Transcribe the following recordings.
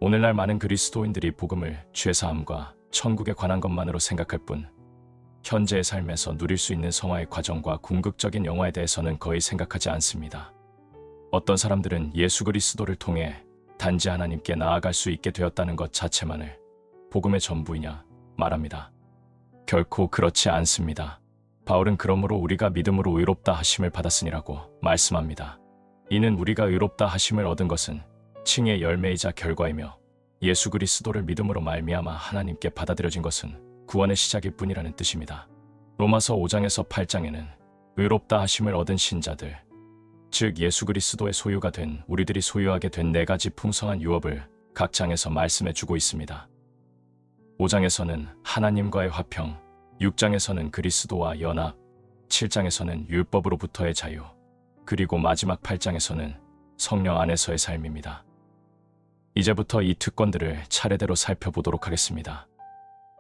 오늘날 많은 그리스도인들이 복음을 죄사함과 천국에 관한 것만으로 생각할 뿐 현재의 삶에서 누릴 수 있는 성화의 과정과 궁극적인 영화에 대해서는 거의 생각하지 않습니다. 어떤 사람들은 예수 그리스도를 통해 단지 하나님께 나아갈 수 있게 되었다는 것 자체만을 복음의 전부이냐 말합니다. 결코 그렇지 않습니다. 바울은 그러므로 우리가 믿음으로 의롭다 하심을 받았으니라고 말씀합니다. 이는 우리가 의롭다 하심을 얻은 것은 칭의의 열매이자 결과이며 예수 그리스도를 믿음으로 말미암아 하나님께 받아들여진 것은 구원의 시작일 뿐이라는 뜻입니다. 로마서 5장에서 8장에는 의롭다 하심을 얻은 신자들, 즉 예수 그리스도의 소유가 된 우리들이 소유하게 된 4가지 풍성한 유업을 각 장에서 말씀해 주고 있습니다. 5장에서는 하나님과의 화평, 6장에서는 그리스도와 연합, 7장에서는 율법으로부터의 자유, 그리고 마지막 8장에서는 성령 안에서의 삶입니다. 이제부터 이 특권들을 차례대로 살펴보도록 하겠습니다.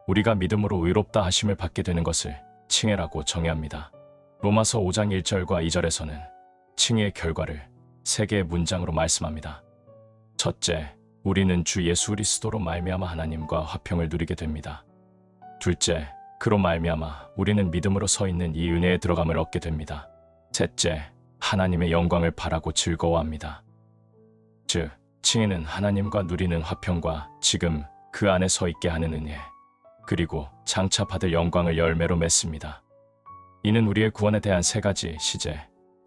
우리가 믿음으로 의롭다 하심을 받게 되는 것을 칭의라고 정의합니다. 로마서 5장 1절과 2절에서는 칭의의 결과를 3개의 문장으로 말씀합니다. 첫째, 우리는 주 예수 그리스도로 말미암아 하나님과 화평을 누리게 됩니다. 둘째, 그로 말미암아 우리는 믿음으로 서 있는 이 은혜에 들어감을 얻게 됩니다. 셋째, 하나님의 영광을 바라고 즐거워합니다. 즉, 칭의는 하나님과 누리는 화평과 지금 그 안에 서 있게 하는 은혜, 그리고 장차 받을 영광을 열매로 맺습니다. 이는 우리의 구원에 대한 3가지 시제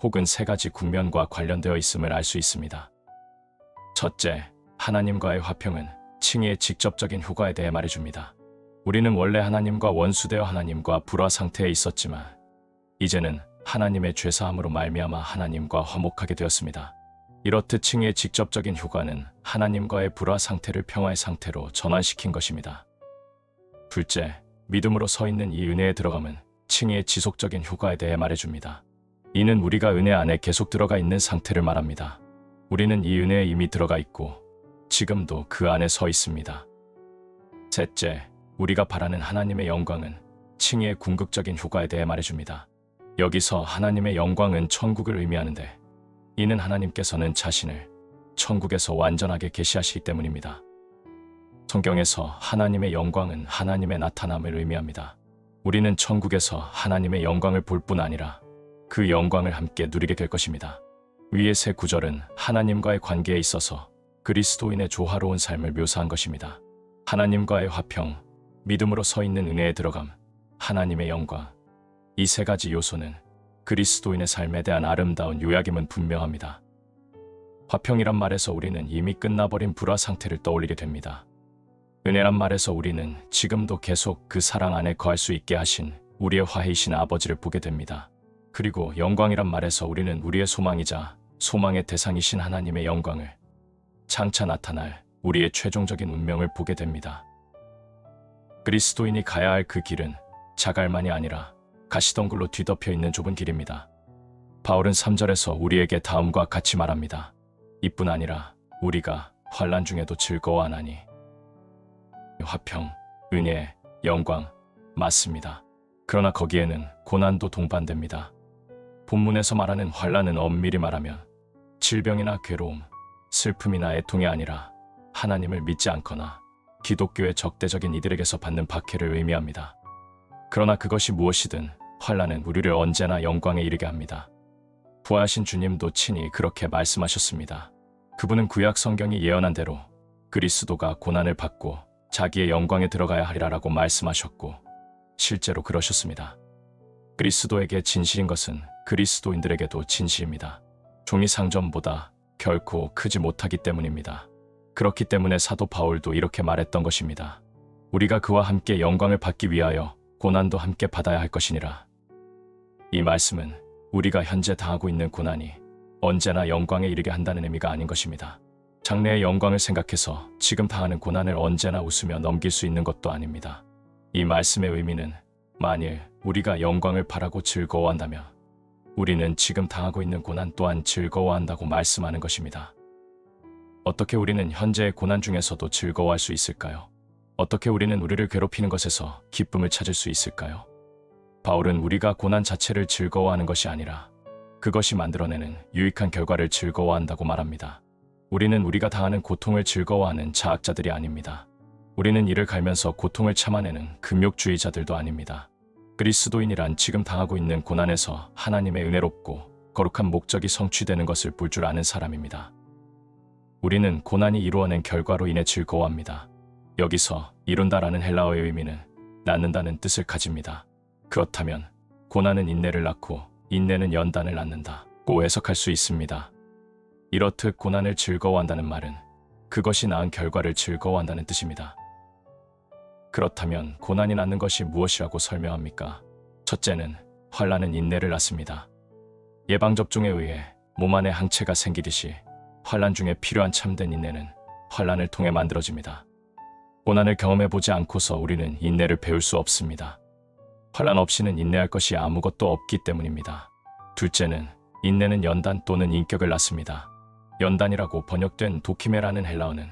혹은 3가지 국면과 관련되어 있음을 알 수 있습니다. 첫째, 하나님과의 화평은 칭의의 직접적인 효과에 대해 말해줍니다. 우리는 원래 하나님과 원수되어 하나님과 불화 상태에 있었지만 이제는 하나님의 죄사함으로 말미암아 하나님과 화목하게 되었습니다. 이렇듯 칭의의 직접적인 효과는 하나님과의 불화 상태를 평화의 상태로 전환시킨 것입니다. 둘째, 믿음으로 서 있는 이 은혜에 들어감은 칭의의 지속적인 효과에 대해 말해줍니다. 이는 우리가 은혜 안에 계속 들어가 있는 상태를 말합니다. 우리는 이 은혜에 이미 들어가 있고 지금도 그 안에 서 있습니다. 셋째, 우리가 바라는 하나님의 영광은 칭의의 궁극적인 효과에 대해 말해줍니다. 여기서 하나님의 영광은 천국을 의미하는데 이는 하나님께서는 자신을 천국에서 완전하게 계시하시기 때문입니다. 성경에서 하나님의 영광은 하나님의 나타남을 의미합니다. 우리는 천국에서 하나님의 영광을 볼 뿐 아니라 그 영광을 함께 누리게 될 것입니다. 위의 3 구절은 하나님과의 관계에 있어서 그리스도인의 조화로운 삶을 묘사한 것입니다. 하나님과의 화평, 믿음으로 서 있는 은혜에 들어감, 하나님의 영광, 이 3가지 요소는 그리스도인의 삶에 대한 아름다운 요약임은 분명합니다. 화평이란 말에서 우리는 이미 끝나버린 불화 상태를 떠올리게 됩니다. 은혜란 말에서 우리는 지금도 계속 그 사랑 안에 거할 수 있게 하신 우리의 화해이신 아버지를 보게 됩니다. 그리고 영광이란 말에서 우리는 우리의 소망이자 소망의 대상이신 하나님의 영광을 장차 나타날 우리의 최종적인 운명을 보게 됩니다. 그리스도인이 가야 할 그 길은 자갈만이 아니라 가시덩굴로 뒤덮여 있는 좁은 길입니다. 바울은 3절에서 우리에게 다음과 같이 말합니다. 이뿐 아니라 우리가 환난 중에도 즐거워하나니. 화평, 은혜, 영광, 맞습니다. 그러나 거기에는 고난도 동반됩니다. 본문에서 말하는 환난은 엄밀히 말하면 질병이나 괴로움, 슬픔이나 애통이 아니라 하나님을 믿지 않거나 기독교의 적대적인 이들에게서 받는 박해를 의미합니다. 그러나 그것이 무엇이든 환난은 우리를 언제나 영광에 이르게 합니다. 부활하신 주님도 친히 그렇게 말씀하셨습니다. 그분은 구약 성경이 예언한 대로 그리스도가 고난을 받고 자기의 영광에 들어가야 하리라라고 말씀하셨고 실제로 그러셨습니다. 그리스도에게 진실인 것은 그리스도인들에게도 진실입니다. 종이 상점보다 결코 크지 못하기 때문입니다. 그렇기 때문에 사도 바울도 이렇게 말했던 것입니다. 우리가 그와 함께 영광을 받기 위하여 고난도 함께 받아야 할 것이니라. 이 말씀은 우리가 현재 당하고 있는 고난이 언제나 영광에 이르게 한다는 의미가 아닌 것입니다. 장래의 영광을 생각해서 지금 당하는 고난을 언제나 웃으며 넘길 수 있는 것도 아닙니다. 이 말씀의 의미는 만일 우리가 영광을 바라고 즐거워한다면 우리는 지금 당하고 있는 고난 또한 즐거워한다고 말씀하는 것입니다. 어떻게 우리는 현재의 고난 중에서도 즐거워할 수 있을까요? 어떻게 우리는 우리를 괴롭히는 것에서 기쁨을 찾을 수 있을까요? 바울은 우리가 고난 자체를 즐거워하는 것이 아니라 그것이 만들어내는 유익한 결과를 즐거워한다고 말합니다. 우리는 우리가 당하는 고통을 즐거워하는 자학자들이 아닙니다. 우리는 이를 갈면서 고통을 참아내는 금욕주의자들도 아닙니다. 그리스도인이란 지금 당하고 있는 고난에서 하나님의 은혜롭고 거룩한 목적이 성취되는 것을 볼 줄 아는 사람입니다. 우리는 고난이 이루어낸 결과로 인해 즐거워합니다. 여기서 이룬다라는 헬라어의 의미는 낳는다는 뜻을 가집니다. 그렇다면 고난은 인내를 낳고 인내는 연단을 낳는다고 해석할 수 있습니다. 이렇듯 고난을 즐거워한다는 말은 그것이 낳은 결과를 즐거워한다는 뜻입니다. 그렇다면 고난이 낳는 것이 무엇이라고 설명합니까? 첫째는 환난은 인내를 낳습니다. 예방접종에 의해 몸 안에 항체가 생기듯이 환난 중에 필요한 참된 인내는 환난을 통해 만들어집니다. 고난을 경험해보지 않고서 우리는 인내를 배울 수 없습니다. 환난 없이는 인내할 것이 아무것도 없기 때문입니다. 둘째는 인내는 연단 또는 인격을 낳습니다. 연단이라고 번역된 도키메라는 헬라어는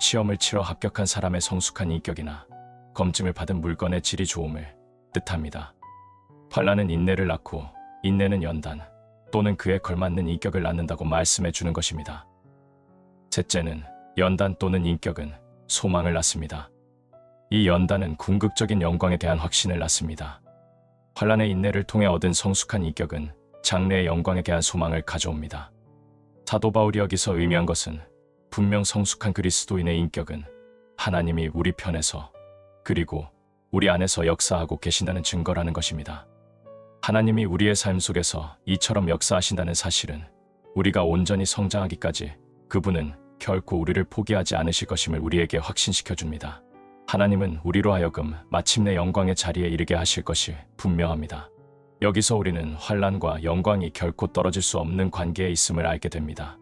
시험을 치러 합격한 사람의 성숙한 인격이나 검증을 받은 물건의 질이 좋음을 뜻합니다. 환난은 인내를 낳고 인내는 연단 또는 그에 걸맞는 인격을 낳는다고 말씀해 주는 것입니다. 셋째는 연단 또는 인격은 소망을 낳습니다. 이 연단은 궁극적인 영광에 대한 확신을 낳습니다. 환난의 인내를 통해 얻은 성숙한 인격은 장래의 영광에 대한 소망을 가져옵니다. 사도 바울이 여기서 의미한 것은 분명 성숙한 그리스도인의 인격은 하나님이 우리 편에서 그리고 우리 안에서 역사하고 계신다는 증거라는 것입니다. 하나님이 우리의 삶 속에서 이처럼 역사하신다는 사실은 우리가 온전히 성장하기까지 그분은 결코 우리를 포기하지 않으실 것임을 우리에게 확신시켜 줍니다. 하나님은 우리로 하여금 마침내 영광의 자리에 이르게 하실 것이 분명합니다. 여기서 우리는 환난과 영광이 결코 떨어질 수 없는 관계에 있음을 알게 됩니다.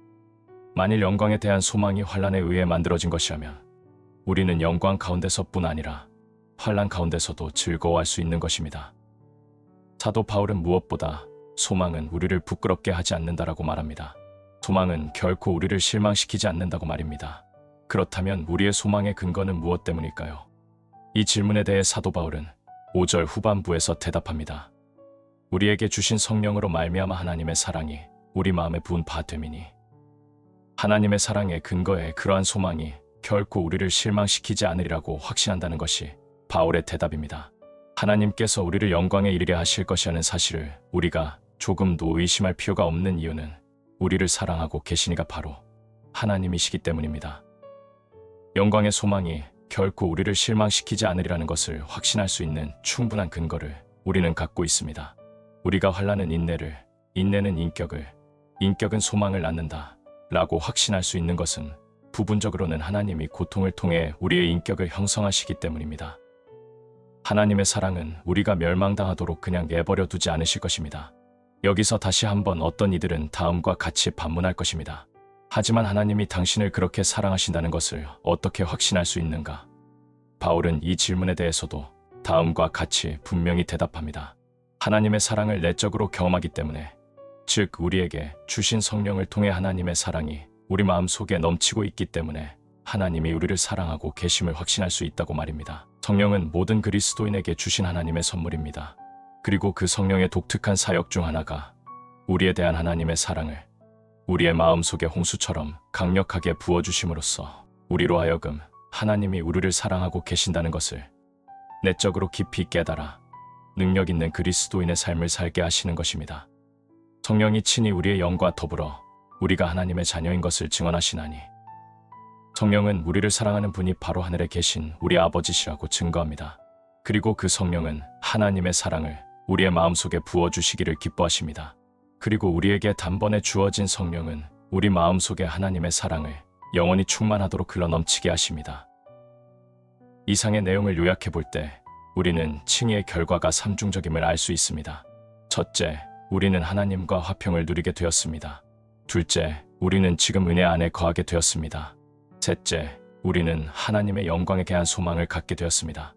만일 영광에 대한 소망이 환난에 의해 만들어진 것이라면 우리는 영광 가운데서뿐 아니라 환난 가운데서도 즐거워할 수 있는 것입니다. 사도 바울은 무엇보다 소망은 우리를 부끄럽게 하지 않는다라고 말합니다. 소망은 결코 우리를 실망시키지 않는다고 말입니다. 그렇다면 우리의 소망의 근거는 무엇 때문일까요? 이 질문에 대해 사도 바울은 5절 후반부에서 대답합니다. 우리에게 주신 성령으로 말미암아 하나님의 사랑이 우리 마음에 부은 바 됨이니. 하나님의 사랑의 근거에 그러한 소망이 결코 우리를 실망시키지 않으리라고 확신한다는 것이 바울의 대답입니다. 하나님께서 우리를 영광에 이르게 하실 것이라는 사실을 우리가 조금도 의심할 필요가 없는 이유는 우리를 사랑하고 계시니가 바로 하나님이시기 때문입니다. 영광의 소망이 결코 우리를 실망시키지 않으리라는 것을 확신할 수 있는 충분한 근거를 우리는 갖고 있습니다. 우리가 환난은 인내를, 인내는 인격을, 인격은 소망을 낳는다 라고 확신할 수 있는 것은 부분적으로는 하나님이 고통을 통해 우리의 인격을 형성하시기 때문입니다. 하나님의 사랑은 우리가 멸망당하도록 그냥 내버려 두지 않으실 것입니다. 여기서 다시 한번 어떤 이들은 다음과 같이 반문할 것입니다. 하지만 하나님이 당신을 그렇게 사랑하신다는 것을 어떻게 확신할 수 있는가? 바울은 이 질문에 대해서도 다음과 같이 분명히 대답합니다. 하나님의 사랑을 내적으로 경험하기 때문에, 즉 우리에게 주신 성령을 통해 하나님의 사랑이 우리 마음 속에 넘치고 있기 때문에 하나님이 우리를 사랑하고 계심을 확신할 수 있다고 말입니다. 성령은 모든 그리스도인에게 주신 하나님의 선물입니다. 그리고 그 성령의 독특한 사역 중 하나가 우리에 대한 하나님의 사랑을 우리의 마음속에 홍수처럼 강력하게 부어주심으로써 우리로 하여금 하나님이 우리를 사랑하고 계신다는 것을 내적으로 깊이 깨달아 능력 있는 그리스도인의 삶을 살게 하시는 것입니다. 성령이 친히 우리의 영과 더불어 우리가 하나님의 자녀인 것을 증언하시나니 성령은 우리를 사랑하는 분이 바로 하늘에 계신 우리 아버지시라고 증거합니다. 그리고 그 성령은 하나님의 사랑을 우리의 마음속에 부어주시기를 기뻐하십니다. 그리고 우리에게 단번에 주어진 성령은 우리 마음속에 하나님의 사랑을 영원히 충만하도록 흘러넘치게 하십니다. 이상의 내용을 요약해 볼 때 우리는 칭의의 결과가 삼중적임을 알 수 있습니다. 첫째, 우리는 하나님과 화평을 누리게 되었습니다. 둘째, 우리는 지금 은혜 안에 거하게 되었습니다. 셋째, 우리는 하나님의 영광에 대한 소망을 갖게 되었습니다.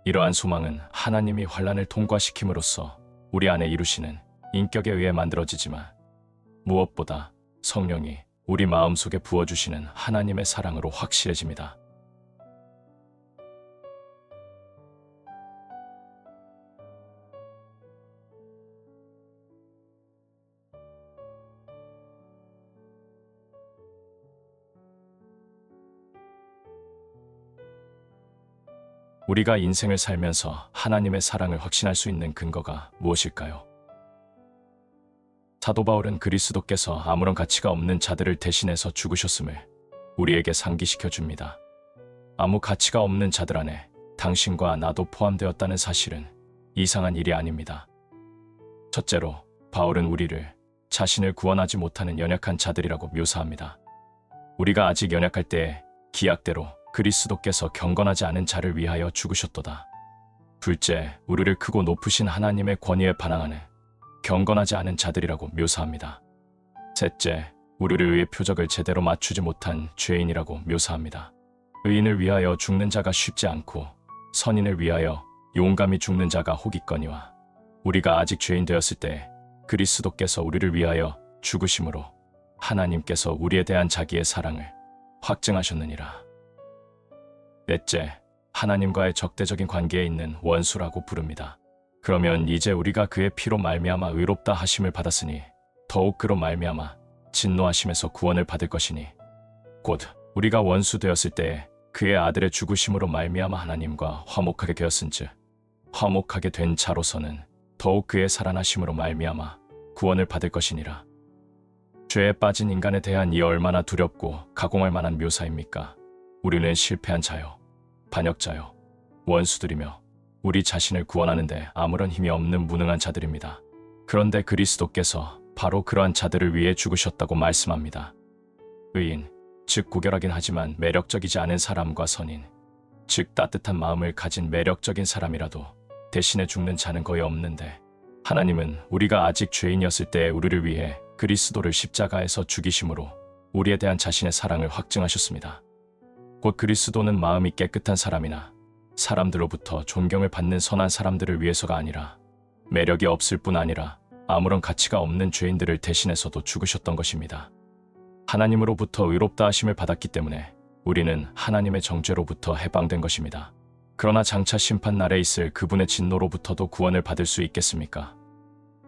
이러한 소망은 하나님이 환난을 통과시킴으로써 우리 안에 이루시는 인격에 의해 만들어지지만 무엇보다 성령이 우리 마음속에 부어주시는 하나님의 사랑으로 확실해집니다. 우리가 인생을 살면서 하나님의 사랑을 확신할 수 있는 근거가 무엇일까요? 사도 바울은 그리스도께서 아무런 가치가 없는 자들을 대신해서 죽으셨음을 우리에게 상기시켜 줍니다. 아무 가치가 없는 자들 안에 당신과 나도 포함되었다는 사실은 이상한 일이 아닙니다. 첫째로, 바울은 우리를 자신을 구원하지 못하는 연약한 자들이라고 묘사합니다. 우리가 아직 연약할 때에 기약대로 그리스도께서 경건하지 않은 자를 위하여 죽으셨도다. 둘째, 우리를 크고 높으신 하나님의 권위에 반항하는 경건하지 않은 자들이라고 묘사합니다. 셋째, 우리를 의의 표적을 제대로 맞추지 못한 죄인이라고 묘사합니다. 의인을 위하여 죽는 자가 쉽지 않고 선인을 위하여 용감히 죽는 자가 혹있거니와 우리가 아직 죄인 되었을 때 그리스도께서 우리를 위하여 죽으심으로 하나님께서 우리에 대한 자기의 사랑을 확증하셨느니라. 넷째, 하나님과의 적대적인 관계에 있는 원수라고 부릅니다. 그러면 이제 우리가 그의 피로 말미암아 의롭다 하심을 받았으니 더욱 그로 말미암아 진노하심에서 구원을 받을 것이니 곧 우리가 원수 되었을 때에 그의 아들의 죽으심으로 말미암아 하나님과 화목하게 되었은즉 화목하게 된 자로서는 더욱 그의 살아나심으로 말미암아 구원을 받을 것이니라. 죄에 빠진 인간에 대한 이 얼마나 두렵고 가공할 만한 묘사입니까? 우리는 실패한 자요, 반역자요, 원수들이며 우리 자신을 구원하는데 아무런 힘이 없는 무능한 자들입니다. 그런데 그리스도께서 바로 그러한 자들을 위해 죽으셨다고 말씀합니다. 의인, 즉 고결하긴 하지만 매력적이지 않은 사람과 선인, 즉 따뜻한 마음을 가진 매력적인 사람이라도 대신에 죽는 자는 거의 없는데 하나님은 우리가 아직 죄인이었을 때 우리를 위해 그리스도를 십자가에서 죽이심으로 우리에 대한 자신의 사랑을 확증하셨습니다. 곧 그리스도는 마음이 깨끗한 사람이나 사람들로부터 존경을 받는 선한 사람들을 위해서가 아니라 매력이 없을 뿐 아니라 아무런 가치가 없는 죄인들을 대신해서도 죽으셨던 것입니다. 하나님으로부터 의롭다 하심을 받았기 때문에 우리는 하나님의 정죄로부터 해방된 것입니다. 그러나 장차 심판날에 있을 그분의 진노로부터도 구원을 받을 수 있겠습니까?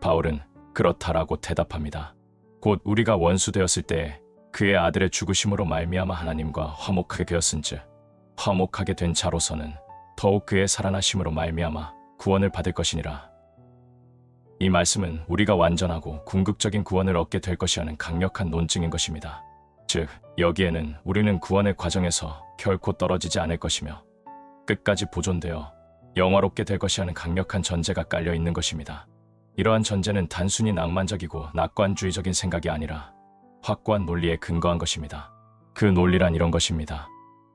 바울은 그렇다라고 대답합니다. 곧 우리가 원수 되었을 때에 그의 아들의 죽으심으로 말미암아 하나님과 화목하게 되었은즉 화목하게 된 자로서는 더욱 그의 살아나심으로 말미암아 구원을 받을 것이니라. 이 말씀은 우리가 완전하고 궁극적인 구원을 얻게 될 것이라는 강력한 논증인 것입니다. 즉, 여기에는 우리는 구원의 과정에서 결코 떨어지지 않을 것이며 끝까지 보존되어 영화롭게 될 것이라는 강력한 전제가 깔려 있는 것입니다. 이러한 전제는 단순히 낭만적이고 낙관주의적인 생각이 아니라 확고한 논리에 근거한 것입니다. 그 논리란 이런 것입니다.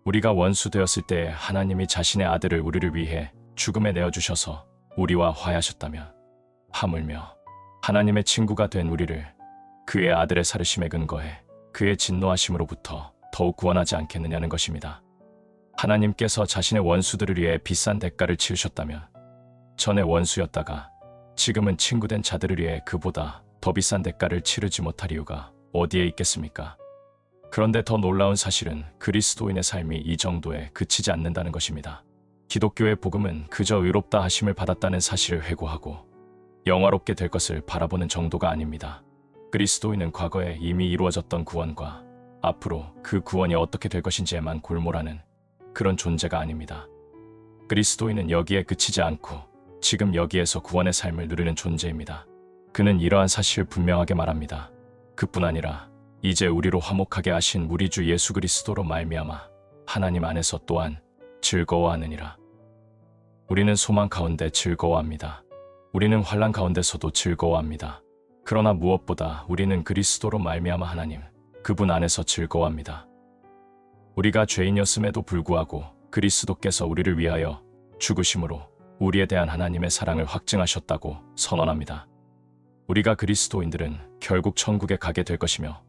우리가 원수 되었을 때 하나님이 자신의 아들을 우리를 위해 죽음에 내어주셔서 우리와 화해하셨다면 하물며 하나님의 친구가 된 우리를 그의 아들의 살으심에 근거해 그의 진노하심으로부터 더욱 구원하지 않겠느냐는 것입니다. 하나님께서 자신의 원수들을 위해 비싼 대가를 치르셨다면 전에 원수였다가 지금은 친구된 자들을 위해 그보다 더 비싼 대가를 치르지 못할 이유가 어디에 있겠습니까? 그런데 더 놀라운 사실은 그리스도인의 삶이 이 정도에 그치지 않는다는 것입니다. 기독교의 복음은 그저 의롭다 하심을 받았다는 사실을 회고하고 영화롭게 될 것을 바라보는 정도가 아닙니다. 그리스도인은 과거에 이미 이루어졌던 구원과 앞으로 그 구원이 어떻게 될 것인지에만 골몰하는 그런 존재가 아닙니다. 그리스도인은 여기에 그치지 않고 지금 여기에서 구원의 삶을 누리는 존재입니다. 그는 이러한 사실을 분명하게 말합니다. 그뿐 아니라 이제 우리로 화목하게 하신 우리 주 예수 그리스도로 말미암아 하나님 안에서 또한 즐거워하느니라. 우리는 소망 가운데 즐거워합니다. 우리는 환난 가운데서도 즐거워합니다. 그러나 무엇보다 우리는 그리스도로 말미암아 하나님, 그분 안에서 즐거워합니다. 우리가 죄인이었음에도 불구하고 그리스도께서 우리를 위하여 죽으심으로 우리에 대한 하나님의 사랑을 확증하셨다고 선언합니다. 우리가 그리스도인들은 결국 천국에 가게 될 것이며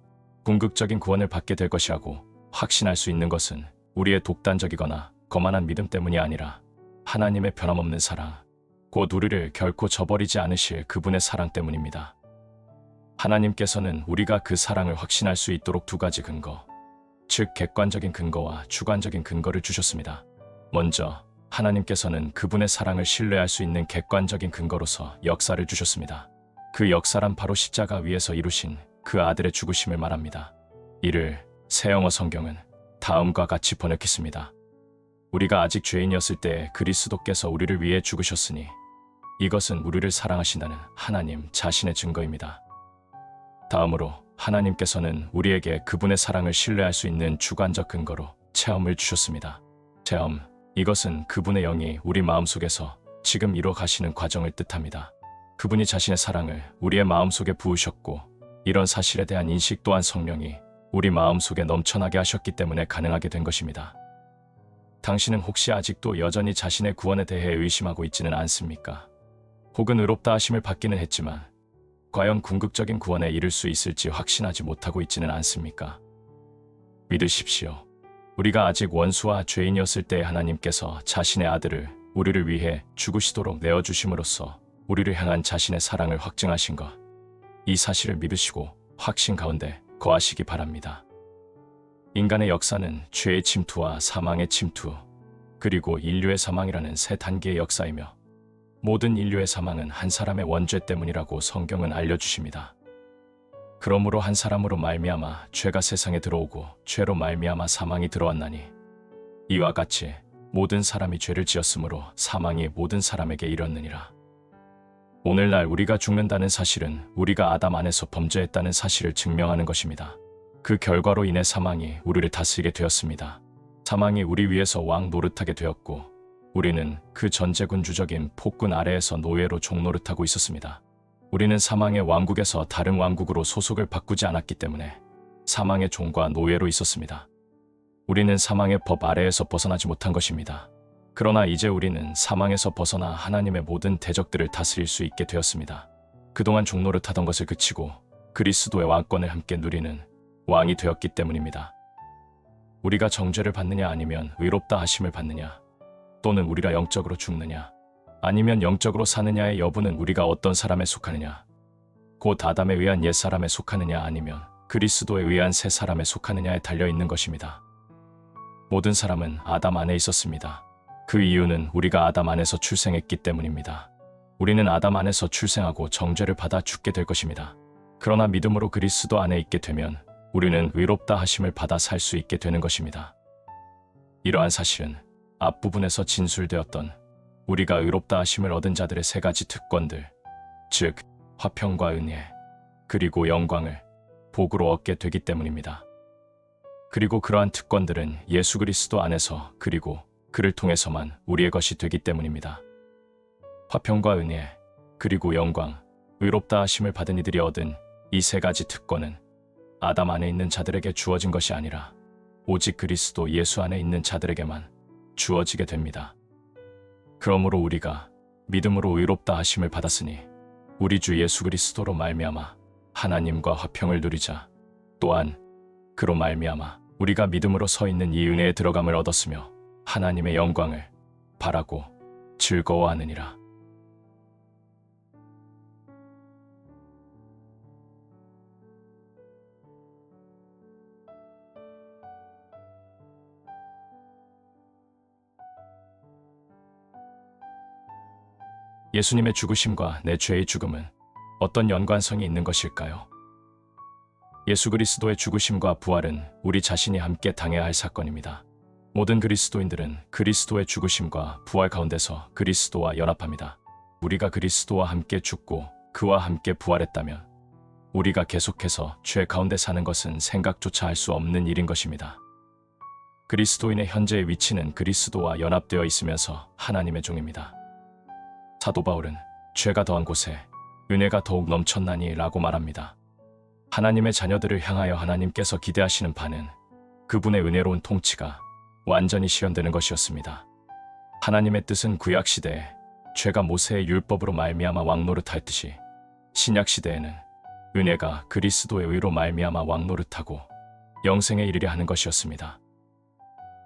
궁극적인 구원을 받게 될 것이라고 확신할 수 있는 것은 우리의 독단적이거나 거만한 믿음 때문이 아니라 하나님의 변함없는 사랑, 곧 우리를 결코 저버리지 않으실 그분의 사랑 때문입니다. 하나님께서는 우리가 그 사랑을 확신할 수 있도록 두 가지 근거, 즉 객관적인 근거와 주관적인 근거를 주셨습니다. 먼저 하나님께서는 그분의 사랑을 신뢰할 수 있는 객관적인 근거로서 역사를 주셨습니다. 그 역사란 바로 십자가 위에서 이루신 그 아들의 죽으심을 말합니다. 이를 새 영어 성경은 다음과 같이 번역했습니다. 우리가 아직 죄인이었을 때 그리스도께서 우리를 위해 죽으셨으니 이것은 우리를 사랑하신다는 하나님 자신의 증거입니다. 다음으로 하나님께서는 우리에게 그분의 사랑을 신뢰할 수 있는 주관적 근거로 체험을 주셨습니다. 체험, 이것은 그분의 영이 우리 마음속에서 지금 이뤄 가시는 과정을 뜻합니다. 그분이 자신의 사랑을 우리의 마음속에 부으셨고 이런 사실에 대한 인식 또한 성령이 우리 마음속에 넘쳐나게 하셨기 때문에 가능하게 된 것입니다. 당신은 혹시 아직도 여전히 자신의 구원에 대해 의심하고 있지는 않습니까? 혹은 의롭다 하심을 받기는 했지만 과연 궁극적인 구원에 이를 수 있을지 확신하지 못하고 있지는 않습니까? 믿으십시오. 우리가 아직 원수와 죄인이었을 때 하나님께서 자신의 아들을 우리를 위해 죽으시도록 내어주심으로써 우리를 향한 자신의 사랑을 확증하신 것, 이 사실을 믿으시고 확신 가운데 거하시기 바랍니다. 인간의 역사는 죄의 침투와 사망의 침투, 그리고 인류의 사망이라는 세 단계의 역사이며 모든 인류의 사망은 한 사람의 원죄 때문이라고 성경은 알려주십니다. 그러므로 한 사람으로 말미암아 죄가 세상에 들어오고 죄로 말미암아 사망이 들어왔나니 이와 같이 모든 사람이 죄를 지었으므로 사망이 모든 사람에게 이르렀느니라. 오늘날 우리가 죽는다는 사실은 우리가 아담 안에서 범죄했다는 사실을 증명하는 것입니다. 그 결과로 인해 사망이 우리를 다스리게 되었습니다. 사망이 우리 위에서 왕 노릇하게 되었고 우리는 그 전제군 주적인 폭군 아래에서 노예로 종노릇하고 있었습니다. 우리는 사망의 왕국에서 다른 왕국으로 소속을 바꾸지 않았기 때문에 사망의 종과 노예로 있었습니다. 우리는 사망의 법 아래에서 벗어나지 못한 것입니다. 그러나 이제 우리는 사망에서 벗어나 하나님의 모든 대적들을 다스릴 수 있게 되었습니다. 그동안 종노릇하던 것을 그치고 그리스도의 왕권을 함께 누리는 왕이 되었기 때문입니다. 우리가 정죄를 받느냐 아니면 의롭다 하심을 받느냐, 또는 우리가 영적으로 죽느냐 아니면 영적으로 사느냐의 여부는 우리가 어떤 사람에 속하느냐, 곧 아담에 의한 옛사람에 속하느냐 아니면 그리스도에 의한 새 사람에 속하느냐에 달려있는 것입니다. 모든 사람은 아담 안에 있었습니다. 그 이유는 우리가 아담 안에서 출생했기 때문입니다. 우리는 아담 안에서 출생하고 정죄를 받아 죽게 될 것입니다. 그러나 믿음으로 그리스도 안에 있게 되면 우리는 의롭다 하심을 받아 살 수 있게 되는 것입니다. 이러한 사실은 앞부분에서 진술되었던 우리가 의롭다 하심을 얻은 자들의 세 가지 특권들, 즉 화평과 은혜, 그리고 영광을 복으로 얻게 되기 때문입니다. 그리고 그러한 특권들은 예수 그리스도 안에서 그리고 그를 통해서만 우리의 것이 되기 때문입니다. 화평과 은혜, 그리고 영광, 의롭다 하심을 받은 이들이 얻은 이 세 가지 특권은 아담 안에 있는 자들에게 주어진 것이 아니라 오직 그리스도 예수 안에 있는 자들에게만 주어지게 됩니다. 그러므로 우리가 믿음으로 의롭다 하심을 받았으니 우리 주 예수 그리스도로 말미암아 하나님과 화평을 누리자. 또한 그로 말미암아 우리가 믿음으로 서 있는 이 은혜에 들어감을 얻었으며 하나님의 영광을 바라고 즐거워하느니라. 예수님의 죽으심과 내 죄의 죽음은 어떤 연관성이 있는 것일까요? 예수 그리스도의 죽으심과 부활은 우리 자신이 함께 당해야 할 사건입니다. 모든 그리스도인들은 그리스도의 죽으심과 부활 가운데서 그리스도와 연합합니다. 우리가 그리스도와 함께 죽고 그와 함께 부활했다면 우리가 계속해서 죄 가운데 사는 것은 생각조차 할 수 없는 일인 것입니다. 그리스도인의 현재의 위치는 그리스도와 연합되어 있으면서 하나님의 종입니다. 사도 바울은 죄가 더한 곳에 은혜가 더욱 넘쳤나니 라고 말합니다. 하나님의 자녀들을 향하여 하나님께서 기대하시는 바는 그분의 은혜로운 통치가 완전히 실현되는 것이었습니다. 하나님의 뜻은 구약시대에 죄가 모세의 율법으로 말미암아 왕노릇하였듯이 신약시대에는 은혜가 그리스도의 의로 말미암아 왕노릇하고 영생에 이르려 하는 것이었습니다.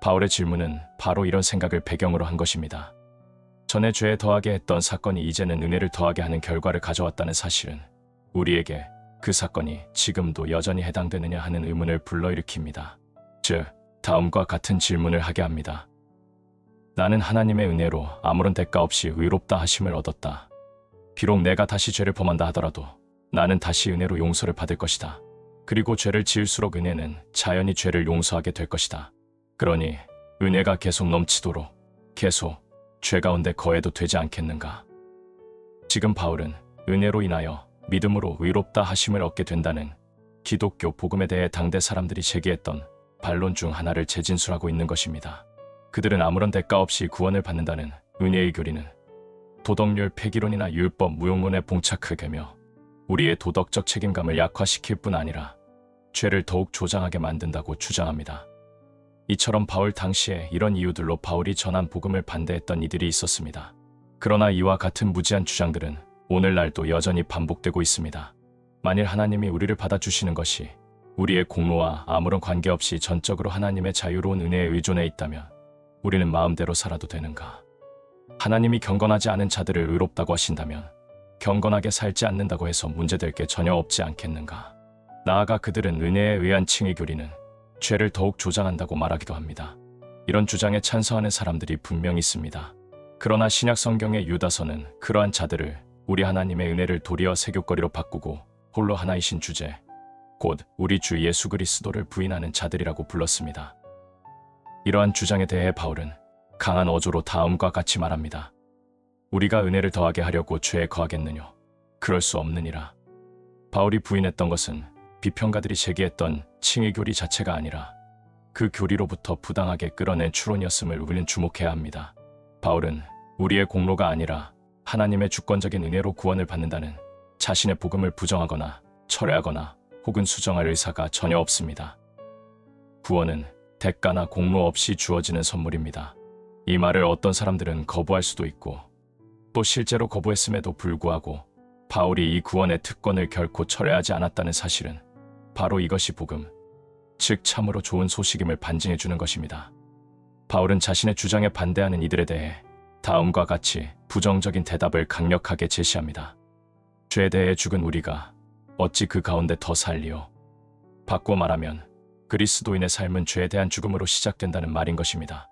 바울의 질문은 바로 이런 생각을 배경으로 한 것입니다. 전에 죄에 더하게 했던 사건이 이제는 은혜를 더하게 하는 결과를 가져왔다는 사실은 우리에게 그 사건이 지금도 여전히 해당되느냐 하는 의문을 불러일으킵니다. 즉, 다음과 같은 질문을 하게 합니다. 나는 하나님의 은혜로 아무런 대가 없이 의롭다 하심을 얻었다. 비록 내가 다시 죄를 범한다 하더라도 나는 다시 은혜로 용서를 받을 것이다. 그리고 죄를 지을수록 은혜는 자연히 죄를 용서하게 될 것이다. 그러니 은혜가 계속 넘치도록 계속 죄 가운데 거해도 되지 않겠는가? 지금 바울은 은혜로 인하여 믿음으로 의롭다 하심을 얻게 된다는 기독교 복음에 대해 당대 사람들이 제기했던 반론 중 하나를 재진술하고 있는 것입니다. 그들은 아무런 대가 없이 구원을 받는다는 은혜의 교리는 도덕률 폐기론이나 율법 무용론에 봉착하게며 우리의 도덕적 책임감을 약화시킬 뿐 아니라 죄를 더욱 조장하게 만든다고 주장합니다. 이처럼 바울 당시에 이런 이유들로 바울이 전한 복음을 반대했던 이들이 있었습니다. 그러나 이와 같은 무지한 주장들은 오늘날도 여전히 반복되고 있습니다. 만일 하나님이 우리를 받아주시는 것이 우리의 공로와 아무런 관계없이 전적으로 하나님의 자유로운 은혜에 의존해 있다면 우리는 마음대로 살아도 되는가? 하나님이 경건하지 않은 자들을 의롭다고 하신다면 경건하게 살지 않는다고 해서 문제될 게 전혀 없지 않겠는가? 나아가 그들은 은혜에 의한 칭의 교리는 죄를 더욱 조장한다고 말하기도 합니다. 이런 주장에 찬성하는 사람들이 분명히 있습니다. 그러나 신약 성경의 유다서는 그러한 자들을 우리 하나님의 은혜를 도리어 세교거리로 바꾸고 홀로 하나이신 주제, 곧 우리 주 예수 그리스도를 부인하는 자들이라고 불렀습니다. 이러한 주장에 대해 바울은 강한 어조로 다음과 같이 말합니다. 우리가 은혜를 더하게 하려고 죄에 거하겠느냐? 그럴 수 없느니라. 바울이 부인했던 것은 비평가들이 제기했던 칭의 교리 자체가 아니라 그 교리로부터 부당하게 끌어낸 추론이었음을 우리는 주목해야 합니다. 바울은 우리의 공로가 아니라 하나님의 주권적인 은혜로 구원을 받는다는 자신의 복음을 부정하거나 철회하거나 혹은 수정할 의사가 전혀 없습니다. 구원은 대가나 공로 없이 주어지는 선물입니다. 이 말을 어떤 사람들은 거부할 수도 있고 또 실제로 거부했음에도 불구하고 바울이 이 구원의 특권을 결코 철회하지 않았다는 사실은 바로 이것이 복음, 즉 참으로 좋은 소식임을 반증해 주는 것입니다. 바울은 자신의 주장에 반대하는 이들에 대해 다음과 같이 부정적인 대답을 강력하게 제시합니다. 죄에 대해 죽은 우리가 어찌 그 가운데 더 살리요? 바꿔 말하면 그리스도인의 삶은 죄에 대한 죽음으로 시작된다는 말인 것입니다.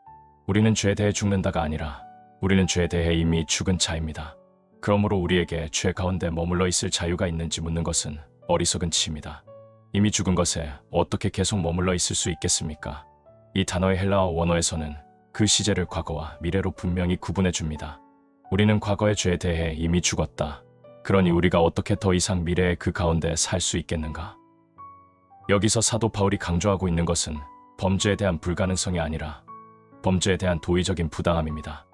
우리는 죄에 대해 죽는다가 아니라 우리는 죄에 대해 이미 죽은 자입니다. 그러므로 우리에게 죄 가운데 머물러 있을 자유가 있는지 묻는 것은 어리석은 치입니다. 이미 죽은 것에 어떻게 계속 머물러 있을 수 있겠습니까? 이 단어의 헬라어 원어에서는 그 시제를 과거와 미래로 분명히 구분해 줍니다. 우리는 과거의 죄에 대해 이미 죽었다. 그러니 우리가 어떻게 더 이상 미래의 그 가운데 살 수 있겠는가? 여기서 사도 바울이 강조하고 있는 것은 범죄에 대한 불가능성이 아니라 범죄에 대한 도의적인 부당함입니다.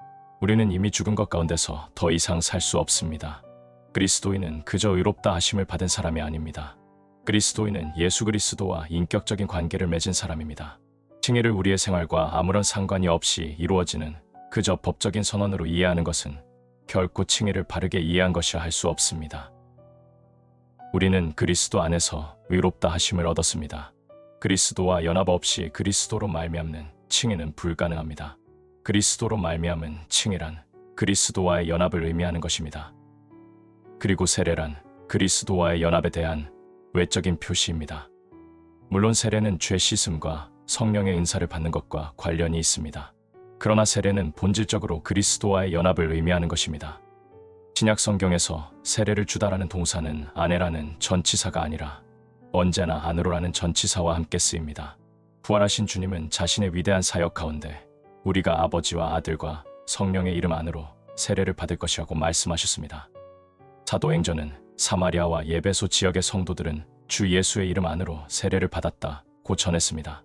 우리는 이미 죽은 것 가운데서 더 이상 살 수 없습니다. 그리스도인은 그저 의롭다 하심을 받은 사람이 아닙니다. 그리스도인은 예수 그리스도와 인격적인 관계를 맺은 사람입니다. 칭의를 우리의 생활과 아무런 상관이 없이 이루어지는 그저 법적인 선언으로 이해하는 것은 결코 칭의를 바르게 이해한 것이라 할 수 없습니다. 우리는 그리스도 안에서 의롭다 하심을 얻었습니다. 그리스도와 연합 없이 그리스도로 말미암는 칭의는 불가능합니다. 그리스도로 말미암은 칭의란 그리스도와의 연합을 의미하는 것입니다. 그리고 세례란 그리스도와의 연합에 대한 외적인 표시입니다. 물론 세례는 죄 씻음과 성령의 은사를 받는 것과 관련이 있습니다. 그러나 세례는 본질적으로 그리스도와의 연합을 의미하는 것입니다. 신약 성경에서 세례를 주다라는 동사는 아내라는 전치사가 아니라 언제나 안으로라는 전치사와 함께 쓰입니다. 부활하신 주님은 자신의 위대한 사역 가운데 우리가 아버지와 아들과 성령의 이름 안으로 세례를 받을 것이라고 말씀하셨습니다. 사도행전은 사마리아와 예배소 지역의 성도들은 주 예수의 이름 안으로 세례를 받았다고 전했습니다.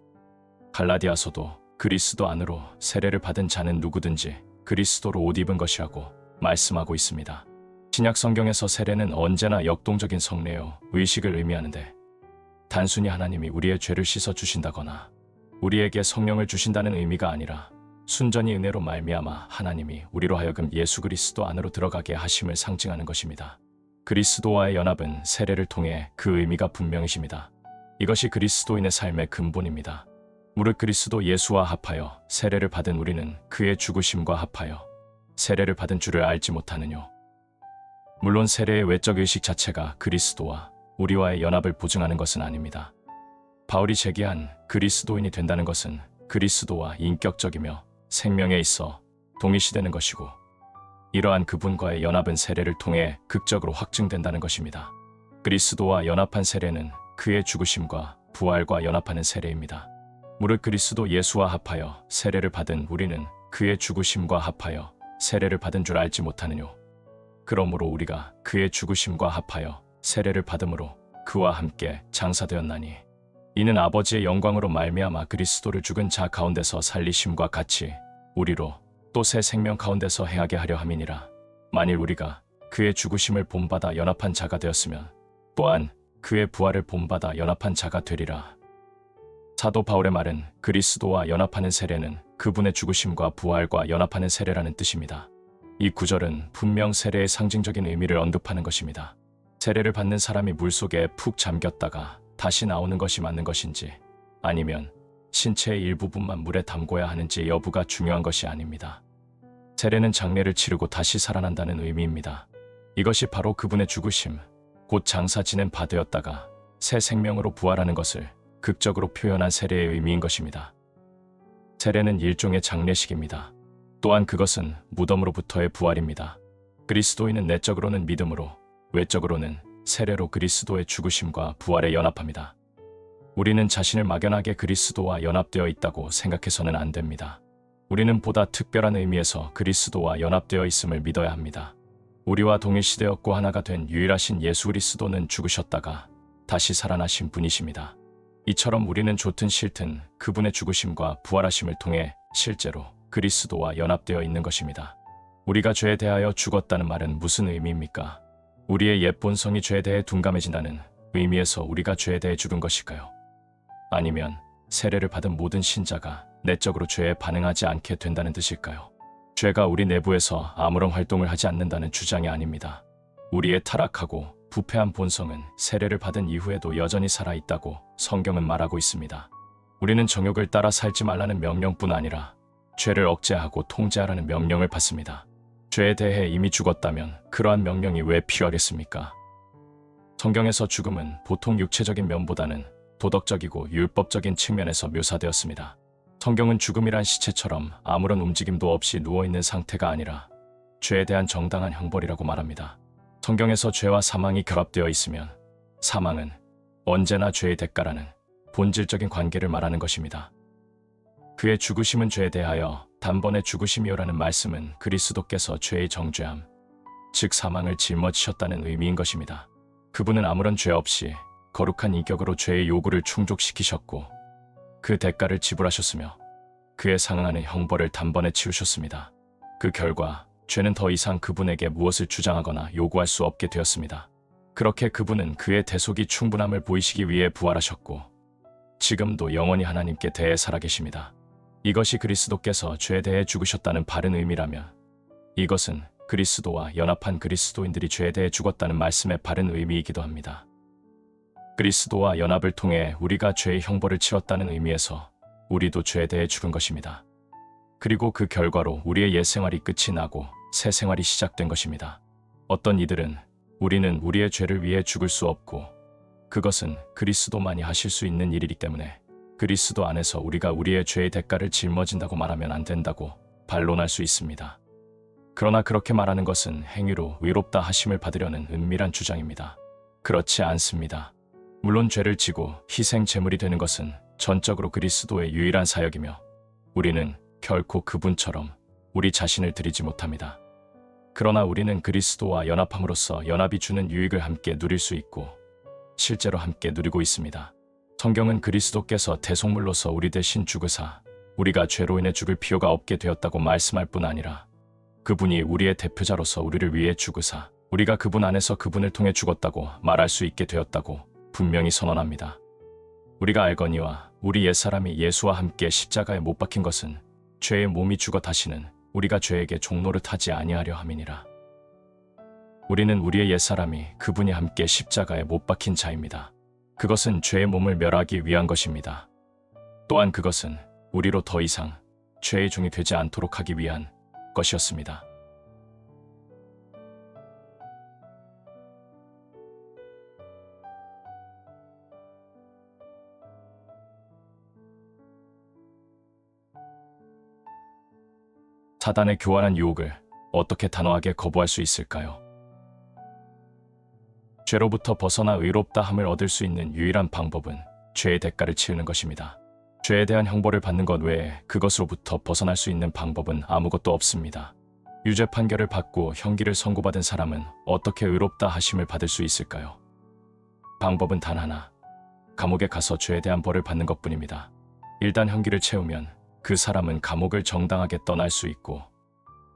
갈라디아서도 그리스도 안으로 세례를 받은 자는 누구든지 그리스도로 옷 입은 것이라고 말씀하고 있습니다. 신약 성경에서 세례는 언제나 역동적인 성례요, 의식을 의미하는데 단순히 하나님이 우리의 죄를 씻어 주신다거나 우리에게 성령을 주신다는 의미가 아니라 순전히 은혜로 말미암아 하나님이 우리로 하여금 예수 그리스도 안으로 들어가게 하심을 상징하는 것입니다. 그리스도와의 연합은 세례를 통해 그 의미가 분명해집니다. 이것이 그리스도인의 삶의 근본입니다. 무릇 그리스도 예수와 합하여 세례를 받은 우리는 그의 죽으심과 합하여 세례를 받은 줄을 알지 못하느뇨. 물론 세례의 외적 의식 자체가 그리스도와 우리와의 연합을 보증하는 것은 아닙니다. 바울이 제기한 그리스도인이 된다는 것은 그리스도와 인격적이며 생명에 있어 동일시되는 것이고 이러한 그분과의 연합은 세례를 통해 극적으로 확증된다는 것입니다. 그리스도와 연합한 세례는 그의 죽으심과 부활과 연합하는 세례입니다. 무릇 그리스도 예수와 합하여 세례를 받은 우리는 그의 죽으심과 합하여 세례를 받은 줄 알지 못하느뇨. 그러므로 우리가 그의 죽으심과 합하여 세례를 받음으로 그와 함께 장사되었나니 이는 아버지의 영광으로 말미암아 그리스도를 죽은 자 가운데서 살리심과 같이 우리로 또 새 생명 가운데서 행하게 하려 함이니라. 만일 우리가 그의 죽으심을 본받아 연합한 자가 되었으면 또한 그의 부활을 본받아 연합한 자가 되리라. 사도 바울의 말은 그리스도와 연합하는 세례는 그분의 죽으심과 부활과 연합하는 세례라는 뜻입니다. 이 구절은 분명 세례의 상징적인 의미를 언급하는 것입니다. 세례를 받는 사람이 물속에 푹 잠겼다가 다시 나오는 것이 맞는 것인지 아니면 신체의 일부분만 물에 담궈야 하는지 여부가 중요한 것이 아닙니다. 세례는 장례를 치르고 다시 살아난다는 의미입니다. 이것이 바로 그분의 죽으심, 곧 장사 지낸 바 되었다가 새 생명으로 부활하는 것을 극적으로 표현한 세례의 의미인 것입니다. 세례는 일종의 장례식입니다. 또한 그것은 무덤으로부터의 부활입니다. 그리스도인은 내적으로는 믿음으로, 외적으로는 세례로 그리스도의 죽으심과 부활에 연합합니다. 우리는 자신을 막연하게 그리스도와 연합되어 있다고 생각해서는 안 됩니다. 우리는 보다 특별한 의미에서 그리스도와 연합되어 있음을 믿어야 합니다. 우리와 동일시되었고 하나가 된 유일하신 예수 그리스도는 죽으셨다가 다시 살아나신 분이십니다. 이처럼 우리는 좋든 싫든 그분의 죽으심과 부활하심을 통해 실제로 그리스도와 연합되어 있는 것입니다. 우리가 죄에 대하여 죽었다는 말은 무슨 의미입니까? 우리의 옛 본성이 죄에 대해 둔감해진다는 의미에서 우리가 죄에 대해 죽은 것일까요? 아니면 세례를 받은 모든 신자가 내적으로 죄에 반응하지 않게 된다는 뜻일까요? 죄가 우리 내부에서 아무런 활동을 하지 않는다는 주장이 아닙니다. 우리의 타락하고 부패한 본성은 세례를 받은 이후에도 여전히 살아있다고 성경은 말하고 있습니다. 우리는 정욕을 따라 살지 말라는 명령뿐 아니라 죄를 억제하고 통제하라는 명령을 받습니다. 죄에 대해 이미 죽었다면 그러한 명령이 왜 필요하겠습니까? 성경에서 죽음은 보통 육체적인 면보다는 도덕적이고 율법적인 측면에서 묘사되었습니다. 성경은 죽음이란 시체처럼 아무런 움직임도 없이 누워있는 상태가 아니라 죄에 대한 정당한 형벌이라고 말합니다. 성경에서 죄와 사망이 결합되어 있으면 사망은 언제나 죄의 대가라는 본질적인 관계를 말하는 것입니다. 그의 죽으심은 죄에 대하여 단번에 죽으심이요라는 말씀은 그리스도께서 죄의 정죄함, 즉 사망을 짊어지셨다는 의미인 것입니다. 그분은 아무런 죄 없이 거룩한 인격으로 죄의 요구를 충족시키셨고 그 대가를 지불하셨으며 그에 상응하는 형벌을 단번에 치우셨습니다. 그 결과 죄는 더 이상 그분에게 무엇을 주장하거나 요구할 수 없게 되었습니다. 그렇게 그분은 그의 대속이 충분함을 보이시기 위해 부활하셨고 지금도 영원히 하나님께 대해 살아계십니다. 이것이 그리스도께서 죄에 대해 죽으셨다는 바른 의미라면 이것은 그리스도와 연합한 그리스도인들이 죄에 대해 죽었다는 말씀의 바른 의미이기도 합니다. 그리스도와 연합을 통해 우리가 죄의 형벌을 치렀다는 의미에서 우리도 죄에 대해 죽은 것입니다. 그리고 그 결과로 우리의 옛 생활이 끝이 나고 새 생활이 시작된 것입니다. 어떤 이들은 우리는 우리의 죄를 위해 죽을 수 없고 그것은 그리스도만이 하실 수 있는 일이기 때문에 그리스도 안에서 우리가 우리의 죄의 대가를 짊어진다고 말하면 안 된다고 반론할 수 있습니다. 그러나 그렇게 말하는 것은 행위로 의롭다 하심을 받으려는 은밀한 주장입니다. 그렇지 않습니다. 물론 죄를 지고 희생 제물이 되는 것은 전적으로 그리스도의 유일한 사역이며 우리는 결코 그분처럼 우리 자신을 드리지 못합니다. 그러나 우리는 그리스도와 연합함으로써 연합이 주는 유익을 함께 누릴 수 있고 실제로 함께 누리고 있습니다. 성경은 그리스도께서 대속물로서 우리 대신 죽으사 우리가 죄로 인해 죽을 필요가 없게 되었다고 말씀할 뿐 아니라 그분이 우리의 대표자로서 우리를 위해 죽으사 우리가 그분 안에서 그분을 통해 죽었다고 말할 수 있게 되었다고 분명히 선언합니다. 우리가 알거니와 우리 옛사람이 예수와 함께 십자가에 못 박힌 것은 죄의 몸이 죽어 다시는 우리가 죄에게 종노릇하지 아니하려 함이니라. 우리는 우리의 옛사람이 그분이 함께 십자가에 못 박힌 자입니다. 그것은 죄의 몸을 멸하기 위한 것입니다. 또한 그것은 우리로 더 이상 죄의 종이 되지 않도록 하기 위한 것이었습니다. 사단의 교활한 유혹을 어떻게 단호하게 거부할 수 있을까요? 죄로부터 벗어나 의롭다함을 얻을 수 있는 유일한 방법은 죄의 대가를 치르는 것입니다. 죄에 대한 형벌을 받는 것 외에 그것으로부터 벗어날 수 있는 방법은 아무것도 없습니다. 유죄 판결을 받고 형기를 선고받은 사람은 어떻게 의롭다 하심을 받을 수 있을까요? 방법은 단 하나. 감옥에 가서 죄에 대한 벌을 받는 것뿐입니다. 일단 형기를 채우면 그 사람은 감옥을 정당하게 떠날 수 있고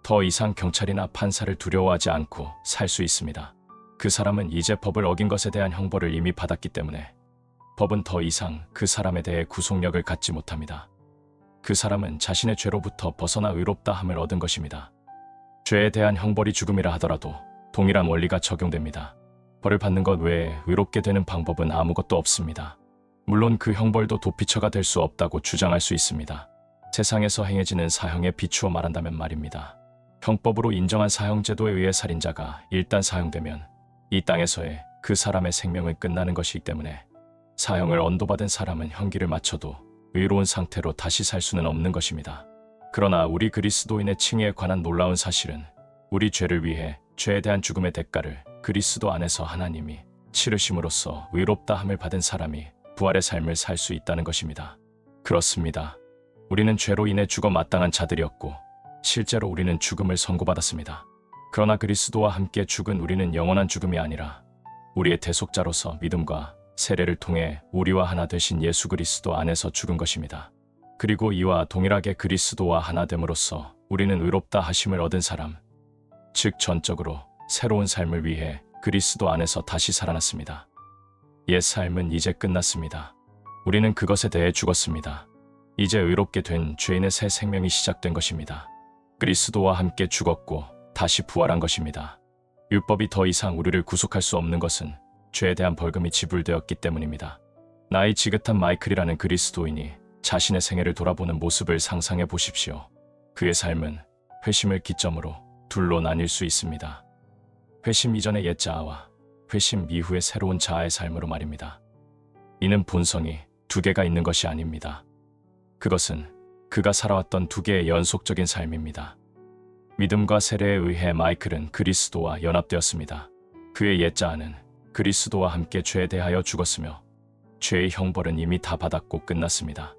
더 이상 경찰이나 판사를 두려워하지 않고 살 수 있습니다. 그 사람은 이제 법을 어긴 것에 대한 형벌을 이미 받았기 때문에 법은 더 이상 그 사람에 대해 구속력을 갖지 못합니다. 그 사람은 자신의 죄로부터 벗어나 의롭다 함을 얻은 것입니다. 죄에 대한 형벌이 죽음이라 하더라도 동일한 원리가 적용됩니다. 벌을 받는 것 외에 의롭게 되는 방법은 아무것도 없습니다. 물론 그 형벌도 도피처가 될 수 없다고 주장할 수 있습니다. 세상에서 행해지는 사형에 비추어 말한다면 말입니다. 형법으로 인정한 사형제도에 의해 살인자가 일단 사형되면 이 땅에서의 그 사람의 생명은 끝나는 것이기 때문에 사형을 언도받은 사람은 형기를 마쳐도 의로운 상태로 다시 살 수는 없는 것입니다. 그러나 우리 그리스도인의 칭의에 관한 놀라운 사실은 우리 죄를 위해 죄에 대한 죽음의 대가를 그리스도 안에서 하나님이 치르심으로써 의롭다 함을 받은 사람이 부활의 삶을 살 수 있다는 것입니다. 그렇습니다. 우리는 죄로 인해 죽어 마땅한 자들이었고 실제로 우리는 죽음을 선고받았습니다. 그러나 그리스도와 함께 죽은 우리는 영원한 죽음이 아니라 우리의 대속자로서 믿음과 세례를 통해 우리와 하나 되신 예수 그리스도 안에서 죽은 것입니다. 그리고 이와 동일하게 그리스도와 하나 됨으로써 우리는 의롭다 하심을 얻은 사람, 즉 전적으로 새로운 삶을 위해 그리스도 안에서 다시 살아났습니다. 옛 삶은 이제 끝났습니다. 우리는 그것에 대해 죽었습니다. 이제 의롭게 된 죄인의 새 생명이 시작된 것입니다. 그리스도와 함께 죽었고 다시 부활한 것입니다. 율법이 더 이상 우리를 구속할 수 없는 것은 죄에 대한 벌금이 지불되었기 때문입니다. 나이 지긋한 마이클이라는 그리스도인이 자신의 생애를 돌아보는 모습을 상상해 보십시오. 그의 삶은 회심을 기점으로 둘로 나뉠 수 있습니다. 회심 이전의 옛 자아와 회심 이후의 새로운 자아의 삶으로 말입니다. 이는 본성이 두 개가 있는 것이 아닙니다. 그것은 그가 살아왔던 두 개의 연속적인 삶입니다. 믿음과 세례에 의해 마이클은 그리스도와 연합되었습니다. 그의 옛 자아는 그리스도와 함께 죄에 대하여 죽었으며 죄의 형벌은 이미 다 받았고 끝났습니다.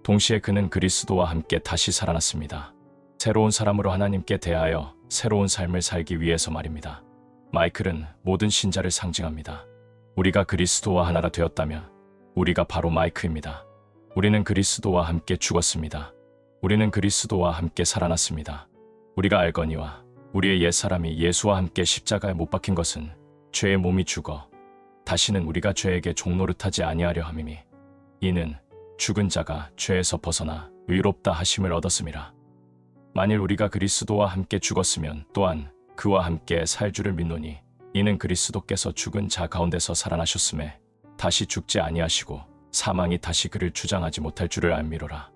동시에 그는 그리스도와 함께 다시 살아났습니다. 새로운 사람으로 하나님께 대하여 새로운 삶을 살기 위해서 말입니다. 마이클은 모든 신자를 상징합니다. 우리가 그리스도와 하나가 되었다면 우리가 바로 마이클입니다. 우리는 그리스도와 함께 죽었습니다. 우리는 그리스도와 함께 살아났습니다. 우리가 알거니와 우리의 옛사람이 예수와 함께 십자가에 못 박힌 것은 죄의 몸이 죽어 다시는 우리가 죄에게 종노릇하지 아니하려 함이니 이는 죽은 자가 죄에서 벗어나 의롭다 하심을 얻었음이라. 만일 우리가 그리스도와 함께 죽었으면 또한 그와 함께 살 줄을 믿노니 이는 그리스도께서 죽은 자 가운데서 살아나셨음에 다시 죽지 아니하시고 사망이 다시 그를 주장하지 못할 줄을 알미로라.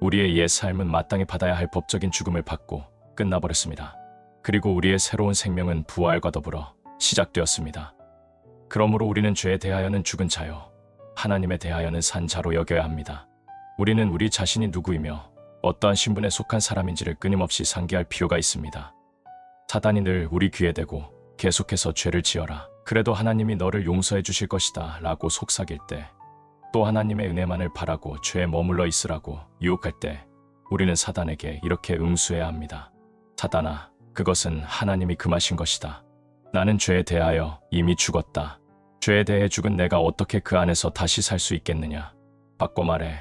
우리의 옛 삶은 마땅히 받아야 할 법적인 죽음을 받고 끝나버렸습니다. 그리고 우리의 새로운 생명은 부활과 더불어 시작되었습니다. 그러므로 우리는 죄에 대하여는 죽은 자요 하나님에 대하여는 산 자로 여겨야 합니다. 우리는 우리 자신이 누구이며 어떠한 신분에 속한 사람인지를 끊임없이 상기할 필요가 있습니다. 사단이 늘 우리 귀에 대고 계속해서 죄를 지어라. 그래도 하나님이 너를 용서해 주실 것이다 라고 속삭일 때, 또 하나님의 은혜만을 바라고 죄에 머물러 있으라고 유혹할 때 우리는 사단에게 이렇게 응수해야 합니다. 사단아, 그것은 하나님이 금하신 것이다. 나는 죄에 대하여 이미 죽었다. 죄에 대해 죽은 내가 어떻게 그 안에서 다시 살 수 있겠느냐. 바꿔 말해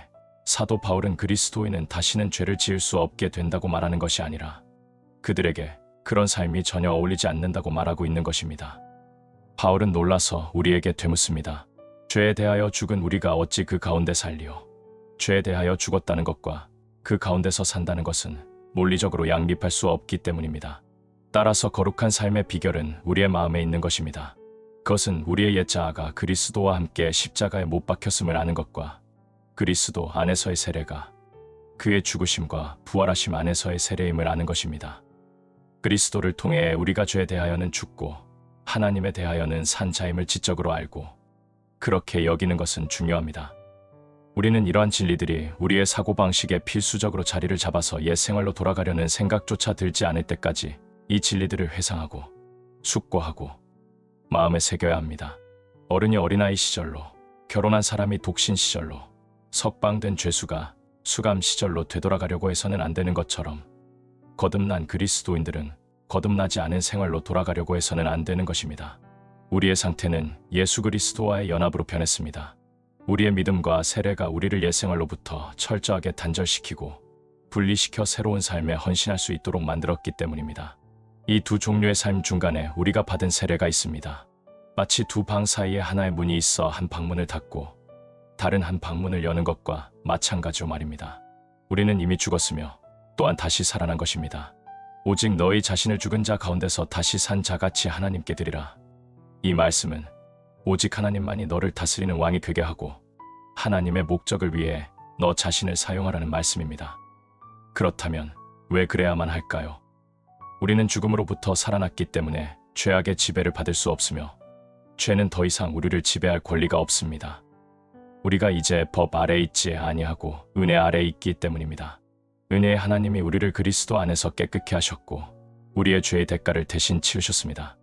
사도 바울은 그리스도인은 다시는 죄를 지을 수 없게 된다고 말하는 것이 아니라 그들에게 그런 삶이 전혀 어울리지 않는다고 말하고 있는 것입니다. 바울은 놀라서 우리에게 되묻습니다. 죄에 대하여 죽은 우리가 어찌 그 가운데 살리오? 죄에 대하여 죽었다는 것과 그 가운데서 산다는 것은 논리적으로 양립할 수 없기 때문입니다. 따라서 거룩한 삶의 비결은 우리의 마음에 있는 것입니다. 그것은 우리의 옛 자아가 그리스도와 함께 십자가에 못 박혔음을 아는 것과 그리스도 안에서의 세례가 그의 죽으심과 부활하심 안에서의 세례임을 아는 것입니다. 그리스도를 통해 우리가 죄에 대하여는 죽고 하나님에 대하여는 산 자임을 지적으로 알고 그렇게 여기는 것은 중요합니다. 우리는 이러한 진리들이 우리의 사고방식에 필수적으로 자리를 잡아서 옛 생활로 돌아가려는 생각조차 들지 않을 때까지 이 진리들을 회상하고 숙고하고 마음에 새겨야 합니다. 어른이 어린아이 시절로, 결혼한 사람이 독신 시절로, 석방된 죄수가 수감 시절로 되돌아가려고 해서는 안 되는 것처럼 거듭난 그리스도인들은 거듭나지 않은 생활로 돌아가려고 해서는 안 되는 것입니다. 우리의 상태는 예수 그리스도와의 연합으로 변했습니다. 우리의 믿음과 세례가 우리를 옛생활로부터 철저하게 단절시키고 분리시켜 새로운 삶에 헌신할 수 있도록 만들었기 때문입니다. 이 두 종류의 삶 중간에 우리가 받은 세례가 있습니다. 마치 두 방 사이에 하나의 문이 있어 한 방문을 닫고 다른 한 방문을 여는 것과 마찬가지로 말입니다. 우리는 이미 죽었으며 또한 다시 살아난 것입니다. 오직 너희 자신을 죽은 자 가운데서 다시 산 자같이 하나님께 드리라. 이 말씀은 오직 하나님만이 너를 다스리는 왕이 되게 하고 하나님의 목적을 위해 너 자신을 사용하라는 말씀입니다. 그렇다면 왜 그래야만 할까요? 우리는 죽음으로부터 살아났기 때문에 죄악의 지배를 받을 수 없으며 죄는 더 이상 우리를 지배할 권리가 없습니다. 우리가 이제 법 아래에 있지 아니하고 은혜 아래에 있기 때문입니다. 은혜의 하나님이 우리를 그리스도 안에서 깨끗게 하셨고 우리의 죄의 대가를 대신 치우셨습니다.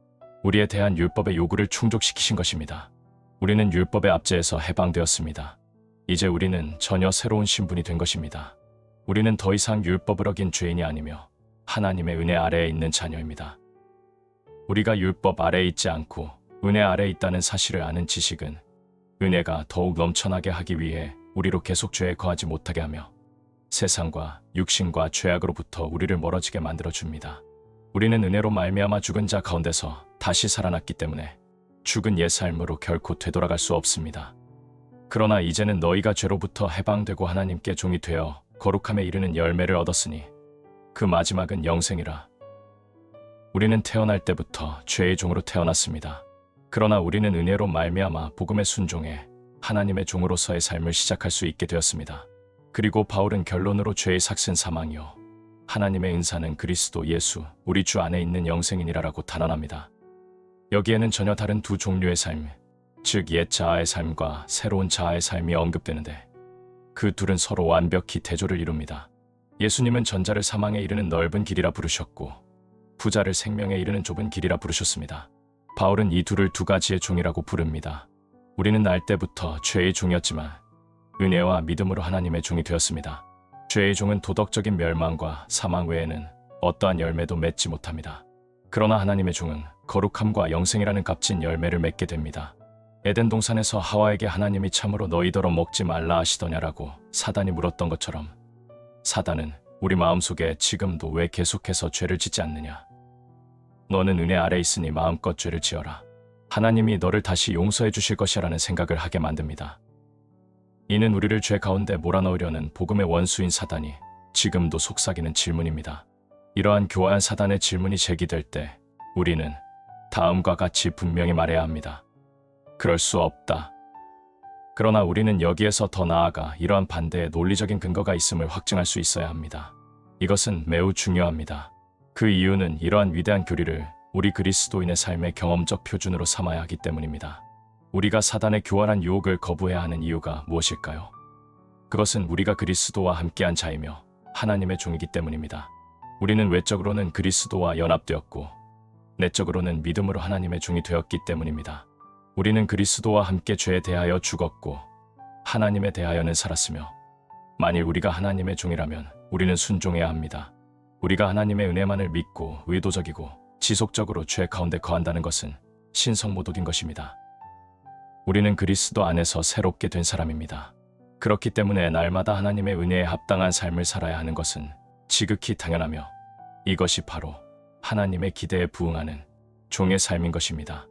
우리에 대한 율법의 요구를 충족시키신 것입니다. 우리는 율법의 압제에서 해방되었습니다. 이제 우리는 전혀 새로운 신분이 된 것입니다. 우리는 더 이상 율법을 어긴 죄인이 아니며 하나님의 은혜 아래에 있는 자녀입니다. 우리가 율법 아래에 있지 않고 은혜 아래에 있다는 사실을 아는 지식은 은혜가 더욱 넘쳐나게 하기 위해 우리로 계속 죄에 거하지 못하게 하며 세상과 육신과 죄악으로부터 우리를 멀어지게 만들어줍니다. 우리는 은혜로 말미암아 죽은 자 가운데서 다시 살아났기 때문에 죽은 옛 삶으로 결코 되돌아갈 수 없습니다. 그러나 이제는 너희가 죄로부터 해방되고 하나님께 종이 되어 거룩함에 이르는 열매를 얻었으니 그 마지막은 영생이라. 우리는 태어날 때부터 죄의 종으로 태어났습니다. 그러나 우리는 은혜로 말미암아 복음에 순종해 하나님의 종으로서의 삶을 시작할 수 있게 되었습니다. 그리고 바울은 결론으로 죄의 삭은 사망이요 하나님의 은사는 그리스도 예수 우리 주 안에 있는 영생이니라라고 단언합니다. 여기에는 전혀 다른 두 종류의 삶, 즉 옛 자아의 삶과 새로운 자아의 삶이 언급되는데 그 둘은 서로 완벽히 대조를 이룹니다. 예수님은 전자를 사망에 이르는 넓은 길이라 부르셨고 부자를 생명에 이르는 좁은 길이라 부르셨습니다. 바울은 이 둘을 두 가지의 종이라고 부릅니다. 우리는 날 때부터 죄의 종이었지만 은혜와 믿음으로 하나님의 종이 되었습니다. 죄의 종은 도덕적인 멸망과 사망 외에는 어떠한 열매도 맺지 못합니다. 그러나 하나님의 종은 거룩함과 영생이라는 값진 열매를 맺게 됩니다. 에덴 동산에서 하와에게 하나님이 참으로 너희더러 먹지 말라 하시더냐라고 사단이 물었던 것처럼 사단은 우리 마음속에 지금도 왜 계속해서 죄를 짓지 않느냐? 너는 은혜 아래 있으니 마음껏 죄를 지어라. 하나님이 너를 다시 용서해 주실 것이라는 생각을 하게 만듭니다. 이는 우리를 죄 가운데 몰아넣으려는 복음의 원수인 사단이 지금도 속삭이는 질문입니다. 이러한 교활한 사단의 질문이 제기될 때 우리는 다음과 같이 분명히 말해야 합니다. 그럴 수 없다. 그러나 우리는 여기에서 더 나아가 이러한 반대의 논리적인 근거가 있음을 확증할 수 있어야 합니다. 이것은 매우 중요합니다. 그 이유는 이러한 위대한 교리를 우리 그리스도인의 삶의 경험적 표준으로 삼아야 하기 때문입니다. 우리가 사단의 교활한 유혹을 거부해야 하는 이유가 무엇일까요? 그것은 우리가 그리스도와 함께한 자이며 하나님의 종이기 때문입니다. 우리는 외적으로는 그리스도와 연합되었고 내적으로는 믿음으로 하나님의 종이 되었기 때문입니다. 우리는 그리스도와 함께 죄에 대하여 죽었고 하나님에 대하여는 살았으며 만일 우리가 하나님의 종이라면 우리는 순종해야 합니다. 우리가 하나님의 은혜만을 믿고 의도적이고 지속적으로 죄 가운데 거한다는 것은 신성모독인 것입니다. 우리는 그리스도 안에서 새롭게 된 사람입니다. 그렇기 때문에 날마다 하나님의 은혜에 합당한 삶을 살아야 하는 것은 지극히 당연하며 이것이 바로 하나님의 기대에 부응하는 종의 삶인 것입니다.